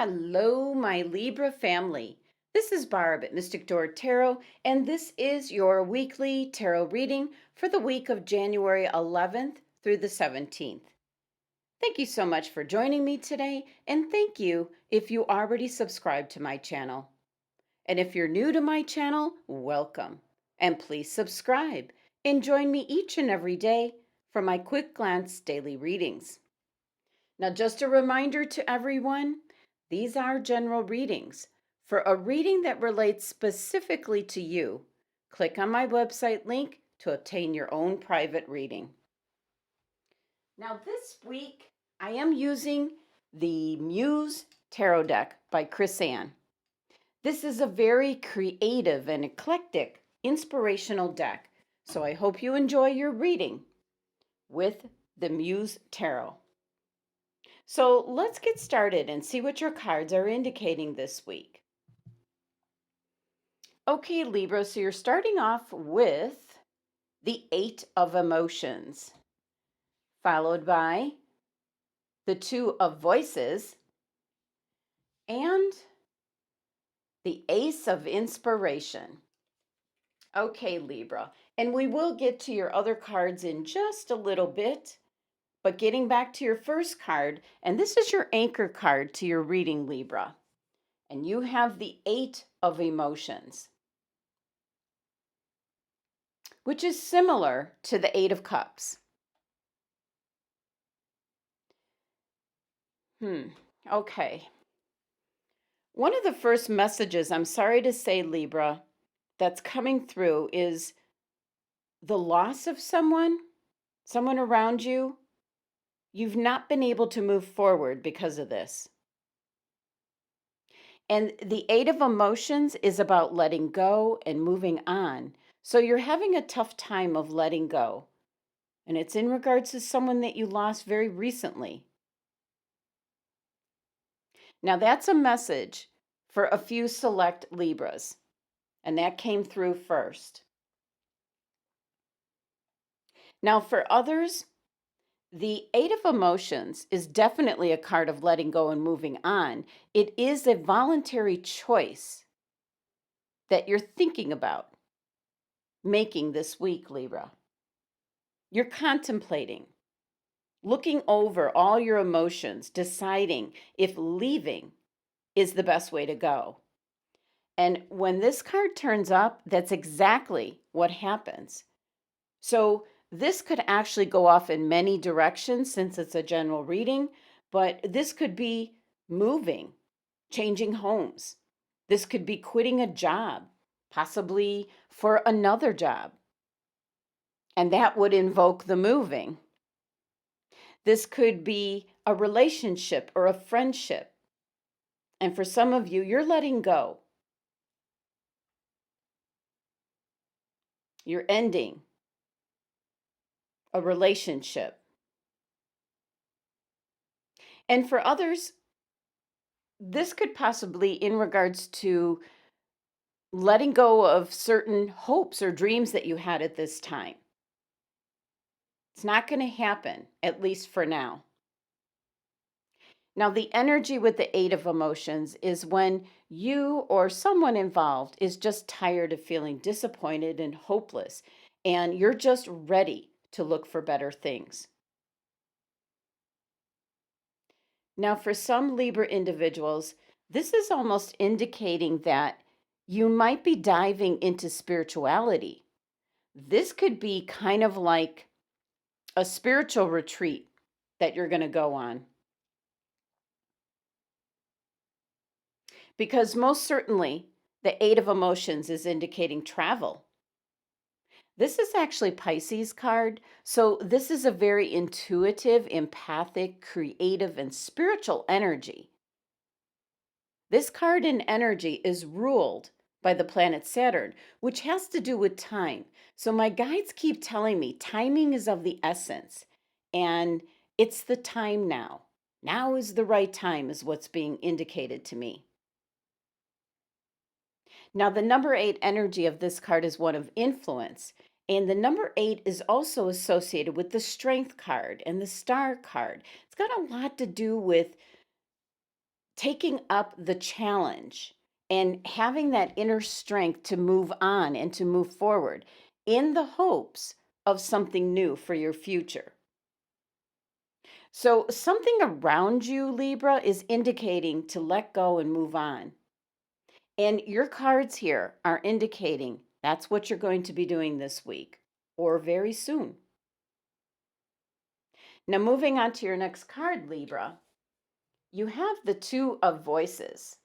Hello, my Libra family. This is Barb at Mystic Door Tarot, and this is your weekly tarot reading for the week of January 11th through the 17th. Thank you so much for joining me today, and thank you if you already subscribed to my channel. And if you're new to my channel, welcome. And please subscribe and join me each and every day for my quick glance daily readings. Now, just a reminder to everyone, these are general readings. For a reading that relates specifically to you, click on my website link to obtain your own private reading. Now, this week, I am using the Muse Tarot deck by Chris-Anne. This is a very creative and eclectic inspirational deck, so I hope you enjoy your reading with the Muse Tarot. So let's get started and see what your cards are indicating this week. Okay, Libra, so you're starting off with the Eight of Emotions, followed by the Two of Voices, and the Ace of Inspiration. Okay, Libra, and we will get to your other cards in just a little bit, but getting back to your first card, and this is your anchor card to your reading, Libra, and you have the Eight of Emotions, which is similar to the Eight of Cups. Okay. One of the first messages, I'm sorry to say, Libra, that's coming through is the loss of someone around you. You've not been able to move forward because of this. And the Eight of Emotions is about letting go and moving on. So you're having a tough time of letting go. And it's in regards to someone that you lost very recently. Now, that's a message for a few select Libras, and that came through first. Now, for others, the Eight of Emotions is definitely a card of letting go and moving on. It is a voluntary choice that you're thinking about making this week, Libra. You're contemplating, looking over all your emotions, deciding if leaving is the best way to go. And when this card turns up, that's exactly what happens. So this could actually go off in many directions since it's a general reading, but this could be moving, changing homes. This could be quitting a job, possibly for another job. And that would invoke the moving. This could be a relationship or a friendship. And for some of you, you're letting go. You're ending a relationship. And for others, this could possibly in regards to letting go of certain hopes or dreams that you had at this time. It's not going to happen, at least for now. Now, the energy with the Eight of Emotions is when you or someone involved is just tired of feeling disappointed and hopeless, and you're just ready to look for better things. Now, for some Libra individuals, this is almost indicating that you might be diving into spirituality. This could be kind of like a spiritual retreat that you're going to go on. Because most certainly, the Eight of Emotions is indicating travel. This is actually Pisces card, so this is a very intuitive, empathic, creative, and spiritual energy. This card in energy is ruled by the planet Saturn, which has to do with time. So my guides keep telling me timing is of the essence, and it's the time now. Now is the right time, is what's being indicated to me. Now, the number 8 energy of this card is one of influence. And the number 8 is also associated with the Strength card and the Star card. It's got a lot to do with taking up the challenge and having that inner strength to move on and to move forward in the hopes of something new for your future. So, something around you, Libra, is indicating to let go and move on. And your cards here are indicating that's what you're going to be doing this week or very soon. Now, moving on to your next card, Libra, you have the Two of Voices,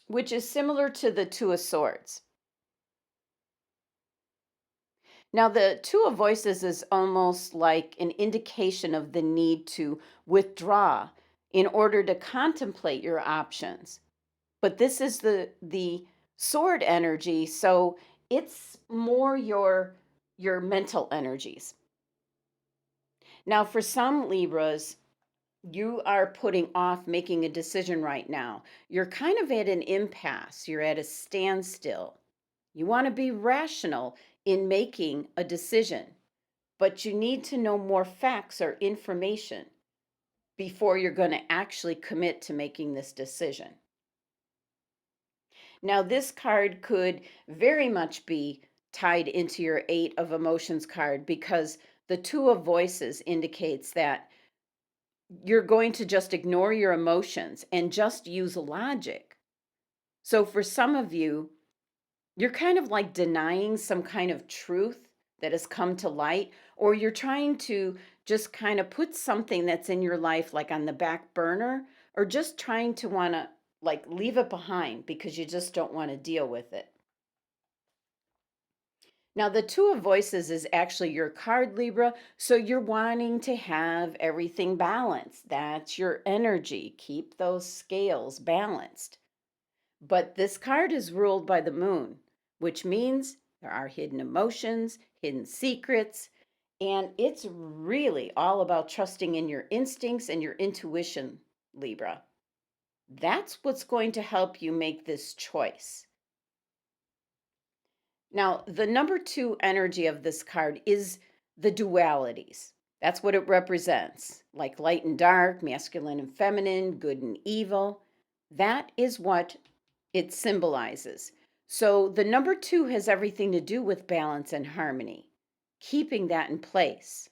which is similar to the Two of Swords. Now, the Two of Voices is almost like an indication of the need to withdraw in order to contemplate your options. But this is the sword energy, so it's more your mental energies. Now, for some Libras, you are putting off making a decision right now. You're kind of at an impasse, you're at a standstill. You want to be rational in making a decision, but you need to know more facts or information before you're going to actually commit to making this decision. Now, this card could very much be tied into your Eight of Emotions card because the Two of Voices indicates that you're going to just ignore your emotions and just use logic. So, for some of you, you're kind of like denying some kind of truth that has come to light, or you're trying to just kind of put something that's in your life like on the back burner, or just trying to want to like leave it behind because you just don't want to deal with it. Now, the Two of Voices is actually your card, Libra, so you're wanting to have everything balanced. That's your energy. Keep those scales balanced. But this card is ruled by the moon, which means there are hidden emotions, hidden secrets, and it's really all about trusting in your instincts and your intuition, Libra. That's what's going to help you make this choice. Now, the number two energy of this card is the dualities. That's what it represents, like light and dark, masculine and feminine, good and evil. That is what it symbolizes. So the number two has everything to do with balance and harmony, keeping that in place.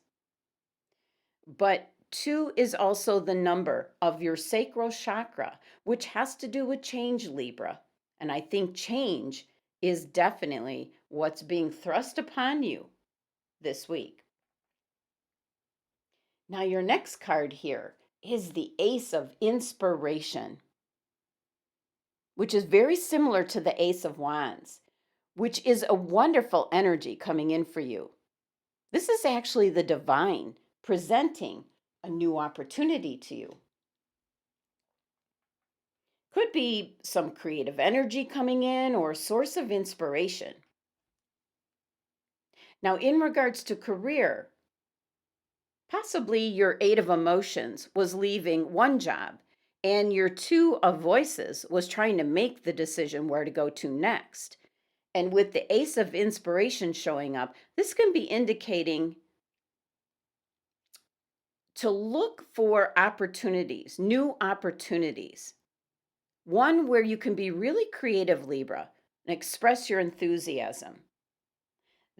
But two is also the number of your sacral chakra, which has to do with change, Libra. And I think change is definitely what's being thrust upon you this week. Now, your next card here is the Ace of Inspiration, which is very similar to the Ace of Wands, which is a wonderful energy coming in for you. This is actually the divine presenting a new opportunity to you. Could be some creative energy coming in or a source of inspiration. Now, in regards to career, possibly your Eight of Emotions was leaving one job, and your Two of Voices was trying to make the decision where to go to next. And with the Ace of Inspiration showing up, this can be indicating to look for opportunities, new opportunities. One where you can be really creative, Libra, and express your enthusiasm.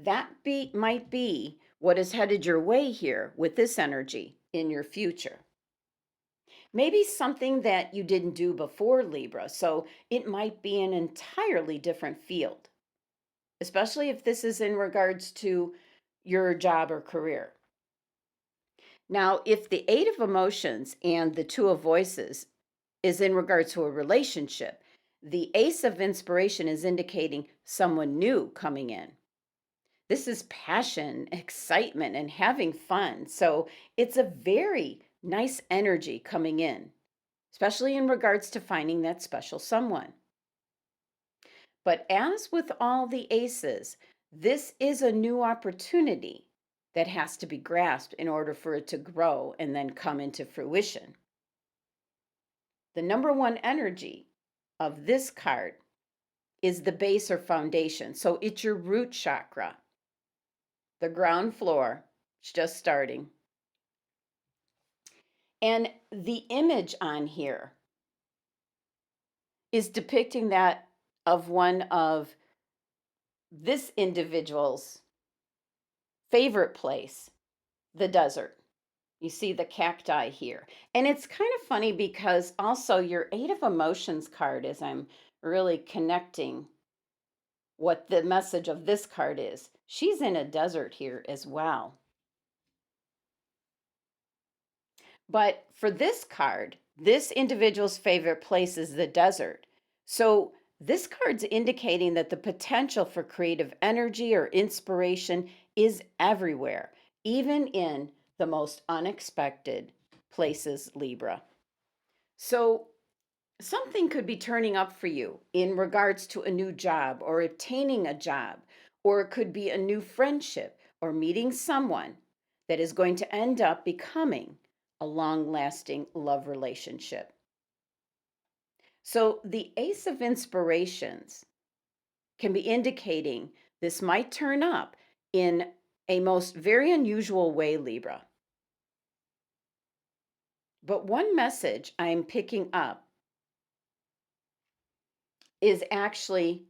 Might be what is headed your way here with this energy in your future. Maybe something that you didn't do before, Libra, so it might be an entirely different field, especially if this is in regards to your job or career. Now, if the Eight of Emotions and the Two of Voices is in regards to a relationship, the Ace of Inspiration is indicating someone new coming in. This is passion, excitement, and having fun. So it's a very nice energy coming in, especially in regards to finding that special someone. But as with all the aces, this is a new opportunity that has to be grasped in order for it to grow and then come into fruition. The number one energy of this card is the base or foundation. So it's your root chakra. The ground floor is just starting. And the image on here is depicting that of one of this individual's favorite place, the desert. You see the cacti here. And it's kind of funny because also your Eight of Emotions card, as I'm really connecting what the message of this card is, she's in a desert here as well. But for this card, this individual's favorite place is the desert. So this card's indicating that the potential for creative energy or inspiration is everywhere, even in the most unexpected places, Libra. So something could be turning up for you in regards to a new job or obtaining a job, or it could be a new friendship or meeting someone that is going to end up becoming a long lasting love relationship. So, the Ace of Inspirations can be indicating this might turn up in a most very unusual way, Libra. But one message I'm picking up is actually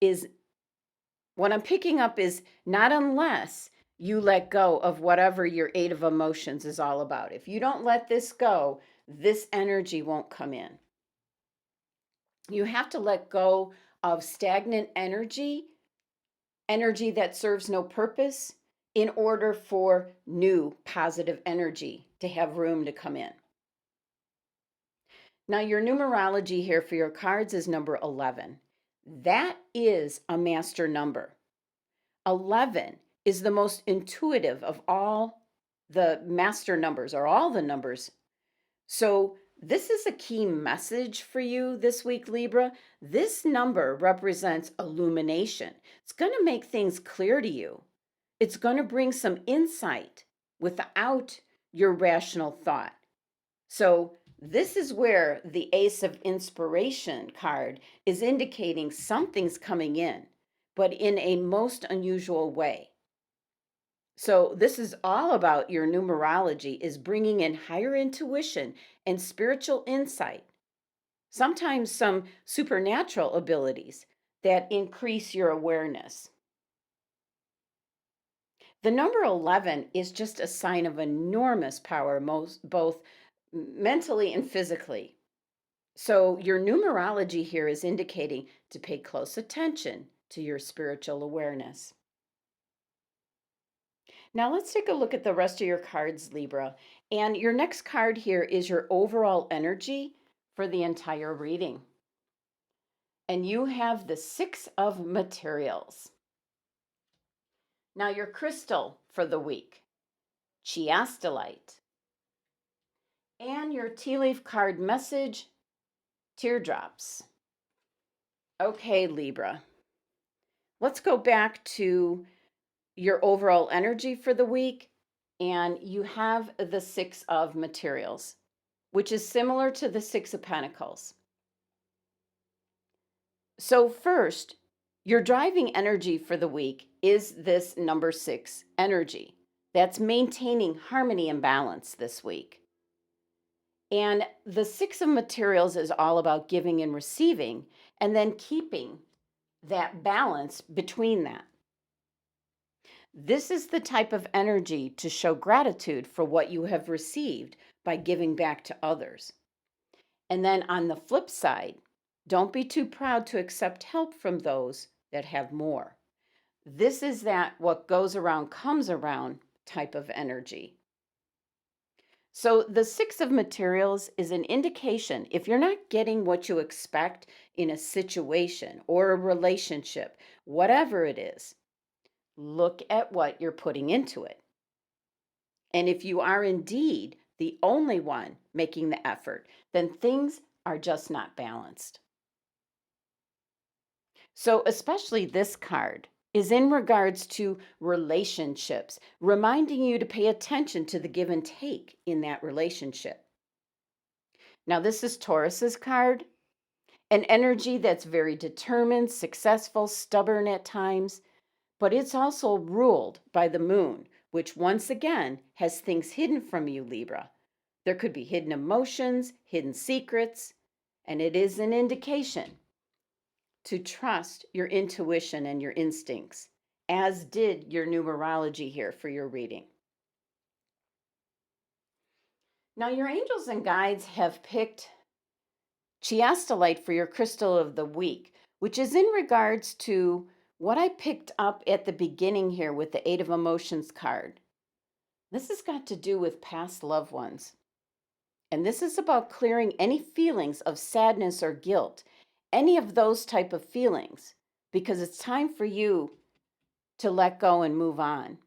is what I'm picking up is not unless you let go of whatever your Eight of Emotions is all about. If you don't let this go, this energy won't come in. You have to let go of stagnant energy, energy that serves no purpose, in order for new positive energy to have room to come in. Now, your numerology here for your cards is number 11. That is a master number. 11 is the most intuitive of all the master numbers or all the numbers. So, this is a key message for you this week, Libra. This number represents illumination. It's going to make things clear to you. It's going to bring some insight without your rational thought. So, this is where the Ace of Inspiration card is indicating something's coming in, but in a most unusual way. So this is all about your numerology is bringing in higher intuition and spiritual insight. Sometimes some supernatural abilities that increase your awareness. The number 11 is just a sign of enormous power, both mentally and physically. So your numerology here is indicating to pay close attention to your spiritual awareness. Now let's take a look at the rest of your cards, Libra. And your next card here is your overall energy for the entire reading. And you have the Six of Materials. Now your crystal for the week, chiastolite. And your tea leaf card message, teardrops. Okay, Libra. Let's go back to your overall energy for the week. And you have the Six of Materials, which is similar to the Six of Pentacles. So, first, your driving energy for the week is this number 6 energy that's maintaining harmony and balance this week. And the Six of Materials is all about giving and receiving, and then keeping that balance between that. This is the type of energy to show gratitude for what you have received by giving back to others. And then on the flip side, don't be too proud to accept help from those that have more. This is that what goes around comes around type of energy. So the Six of Materials is an indication if you're not getting what you expect in a situation or a relationship, whatever it is, look at what you're putting into it. And if you are indeed the only one making the effort, then things are just not balanced. So, especially this card is in regards to relationships, reminding you to pay attention to the give and take in that relationship. Now, this is Taurus's card, an energy that's very determined, successful, stubborn at times, but it's also ruled by the moon, which once again has things hidden from you, Libra. There could be hidden emotions, hidden secrets, and it is an indication to trust your intuition and your instincts, as did your numerology here for your reading. Now, your angels and guides have picked chiastolite for your crystal of the week, which is in regards to what I picked up at the beginning here with the Eight of Emotions card. This has got to do with past loved ones. And this is about clearing any feelings of sadness or guilt, any of those type of feelings, because it's time for you to let go and move on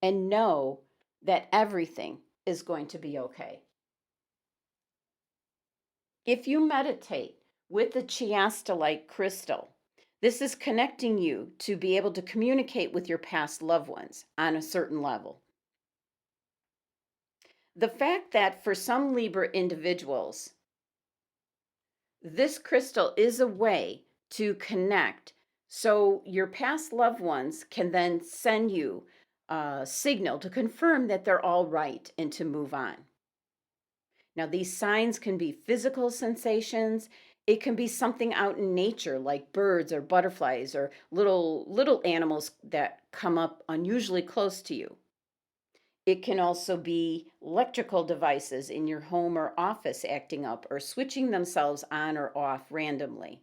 and know that everything is going to be okay. If you meditate with the chiastolite crystal, this is connecting you to be able to communicate with your past loved ones on a certain level. The fact that for some Libra individuals, this crystal is a way to connect, so your past loved ones can then send you a signal to confirm that they're all right and to move on. Now, these signs can be physical sensations. It can be something out in nature like birds or butterflies or little animals that come up unusually close to you. It can also be electrical devices in your home or office acting up or switching themselves on or off randomly.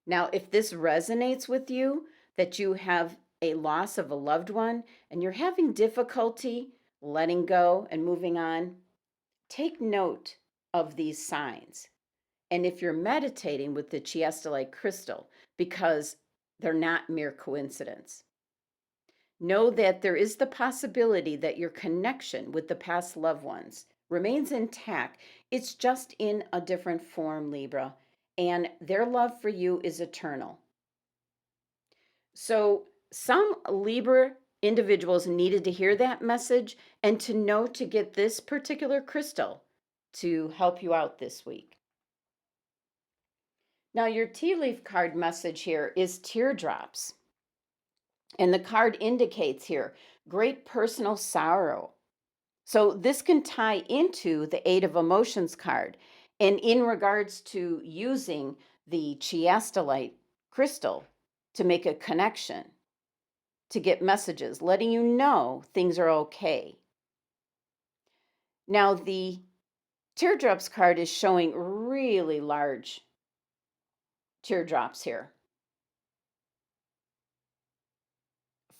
Now, if this resonates with you, that you have a loss of a loved one and you're having difficulty letting go and moving on, take note of these signs. And if you're meditating with the chiastolite crystal, because they're not mere coincidence. Know that there is the possibility that your connection with the past loved ones remains intact. It's just in a different form, Libra, and their love for you is eternal. So, some Libra individuals needed to hear that message and to know to get this particular crystal to help you out this week. Now, your tea leaf card message here is teardrops. And the card indicates here great personal sorrow. So this can tie into the Eight of Emotions card. And in regards to using the chiastolite crystal to make a connection, to get messages, letting you know things are okay. Now, the teardrops card is showing really large teardrops here.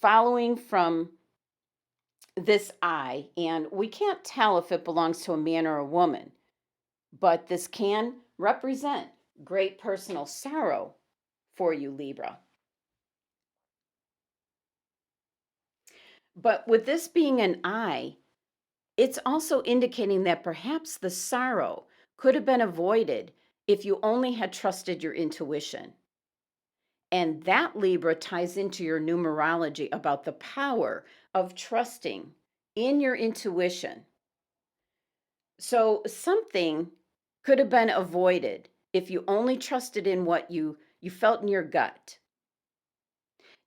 Following from this eye, and we can't tell if it belongs to a man or a woman, but this can represent great personal sorrow for you, Libra. But with this being an eye, it's also indicating that perhaps the sorrow could have been avoided if you only had trusted your intuition. And that, Libra, ties into your numerology about the power of trusting in your intuition. So something could have been avoided if you only trusted in what you felt in your gut.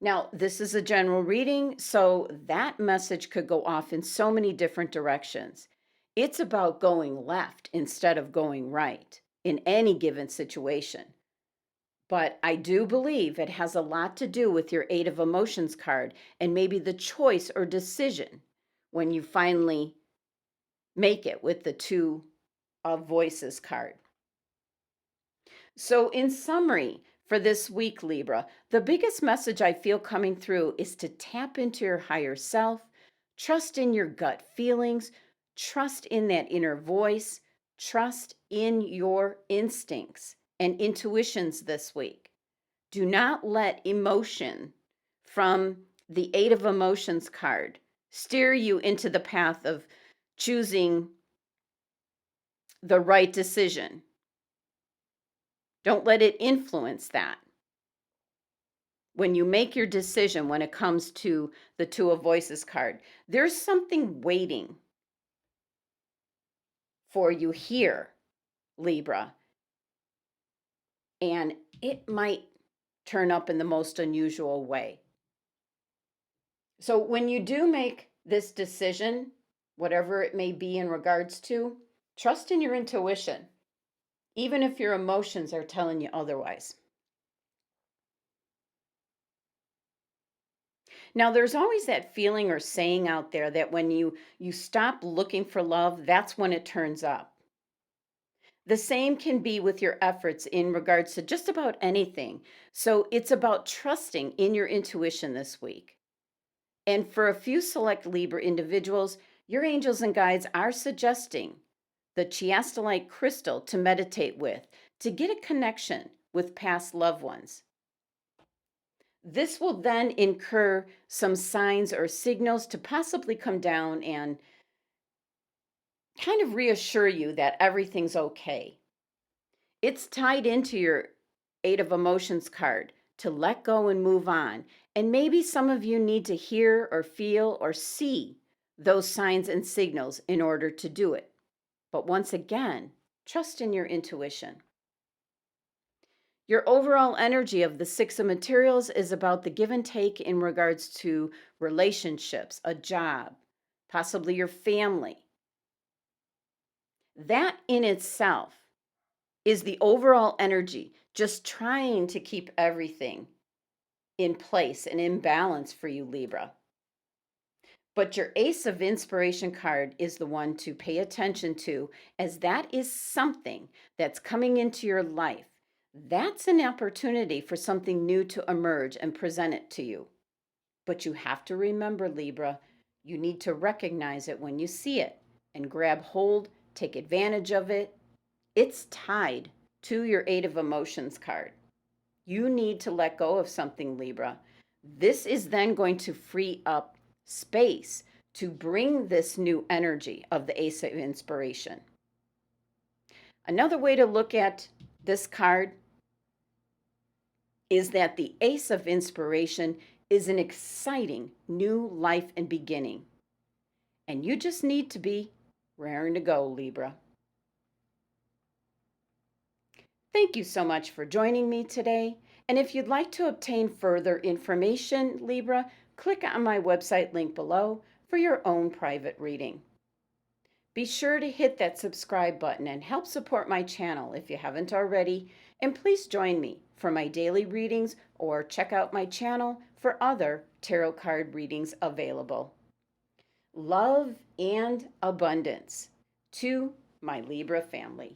Now, this is a general reading, so that message could go off in so many different directions. It's about going left instead of going right in any given situation. But I do believe it has a lot to do with your Eight of Emotions card and maybe the choice or decision when you finally make it with the Two of Voices card. So, in summary, for this week, Libra, the biggest message I feel coming through is to tap into your higher self, trust in your gut feelings, trust in that inner voice, trust in your instincts and intuitions this week. Do not let emotion from the Eight of Emotions card steer you into the path of choosing the right decision. Don't let it influence that. When you make your decision when it comes to the Two of Voices card, there's something waiting for you here, Libra. And it might turn up in the most unusual way. So when you do make this decision whatever it may be in regards to, trust in your intuition, even if your emotions are telling you otherwise. Now, there's always that feeling or saying out there that when you stop looking for love, that's when it turns up. The same can be with your efforts in regards to just about anything. So it's about trusting in your intuition this week. And for a few select Libra individuals, your angels and guides are suggesting the chiastolite crystal to meditate with to get a connection with past loved ones. This will then incur some signs or signals to possibly come down and kind of reassure you that everything's okay. It's tied into your Eight of Emotions card to let go and move on. And maybe some of you need to hear or feel or see those signs and signals in order to do it. But once again, trust in your intuition. Your overall energy of the Six of Materials is about the give and take in regards to relationships, a job, possibly your family. That in itself is the overall energy, just trying to keep everything in place and in balance for you, Libra. But your Ace of Inspiration card is the one to pay attention to, as that is something that's coming into your life. That's an opportunity for something new to emerge and present it to you. But you have to remember, Libra, you need to recognize it when you see it and grab hold, take advantage of it. It's tied to your Eight of Emotions card. You need to let go of something, Libra. This is then going to free up space to bring this new energy of the Ace of Inspiration. Another way to look at this card is that the Ace of Inspiration is an exciting new life and beginning. And you just need to be raring to go, Libra. Thank you so much for joining me today. And if you'd like to obtain further information, Libra, click on my website link below for your own private reading. Be sure to hit that subscribe button and help support my channel if you haven't already. And please join me for my daily readings or check out my channel for other tarot card readings available. Love and abundance to my Libra family.